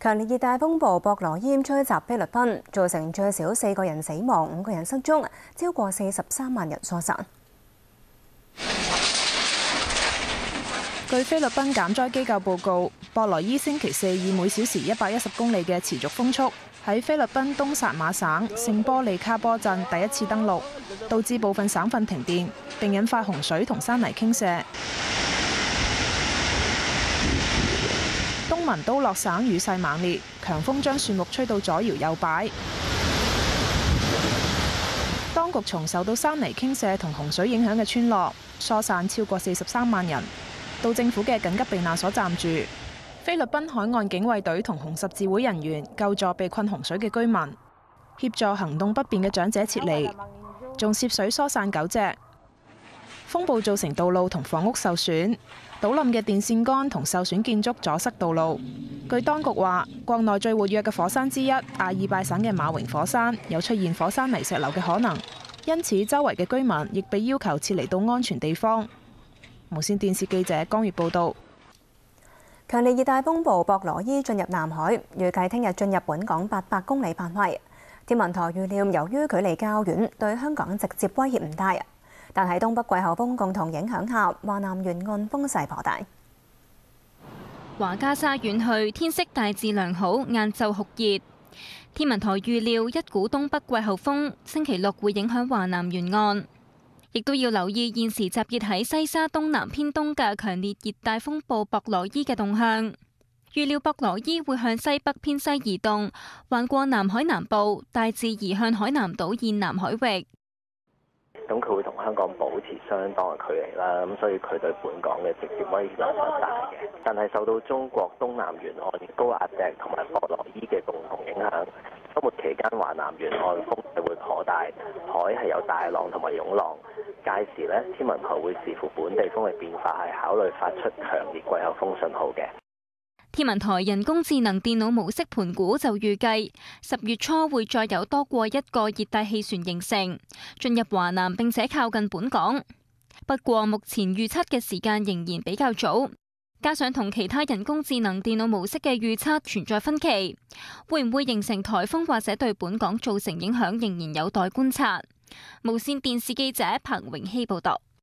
強烈熱帶風暴博羅伊吹襲菲律賓，造成最少4個人死亡、5個人失蹤，超過43萬人疏散。據菲律賓減災機構報告，博羅伊星期四以每小時110公里嘅持續風速喺菲律賓東薩馬省聖波利卡波鎮第一次登陸，導致部分省份停電，並引發洪水同山泥傾瀉。東文都洛省雨勢猛烈，強風將樹木吹到左搖右擺。當局從受到山泥傾瀉同洪水影響嘅村落疏散超過43萬人，到政府嘅緊急避難所暫住。菲律賓海岸警衛隊同紅十字會人員救助被困洪水嘅居民，協助行動不便嘅長者撤離，仲涉水疏散狗隻。風暴造成道路同房屋受損，倒冧嘅電線桿同受損建築阻塞道路。據當局話，國內最活躍嘅火山之一阿爾拜省嘅馬榮火山有出現火山泥石流嘅可能，因此周圍嘅居民亦被要求撤離到安全地方。無線電視記者江月報導。強烈熱帶風暴博羅伊進入南海，預計聽日進入本港800公里範圍。天文台預料，由於距離較遠，對香港直接威脅唔大。但喺東北季候風共同影響下，華南沿岸風勢頗大。華家沙遠去，天色大致良好，晏晝酷熱。天文台預料一股東北季候風星期六會影響華南沿岸，亦都要留意現時集結喺西沙東南偏東嘅強烈熱帶風暴博羅伊嘅動向。預料博羅伊會向西北偏西移動，橫過南海南部，大致移向海南島以南海域。咁佢會同香港保持相當嘅距離啦，咁所以佢對本港嘅直接威脅就不大嘅。但係受到中國東南沿岸高壓脊同埋博羅伊嘅共同影響，週末期間華南沿岸風勢會頗大，海係有大浪同埋湧浪。屆時呢，天文台會視乎本地風力變化，係考慮發出強烈季候風信號嘅。天文台人工智能電腦模式盤估就預計10月初會再有多過一個熱帶氣旋形成，進入華南並且靠近本港。不過目前預測嘅時間仍然比較早，加上同其他人工智能電腦模式嘅預測存在分歧，會唔會形成颱風或者對本港造成影響，仍然有待觀察。無線電視記者彭永熙報道。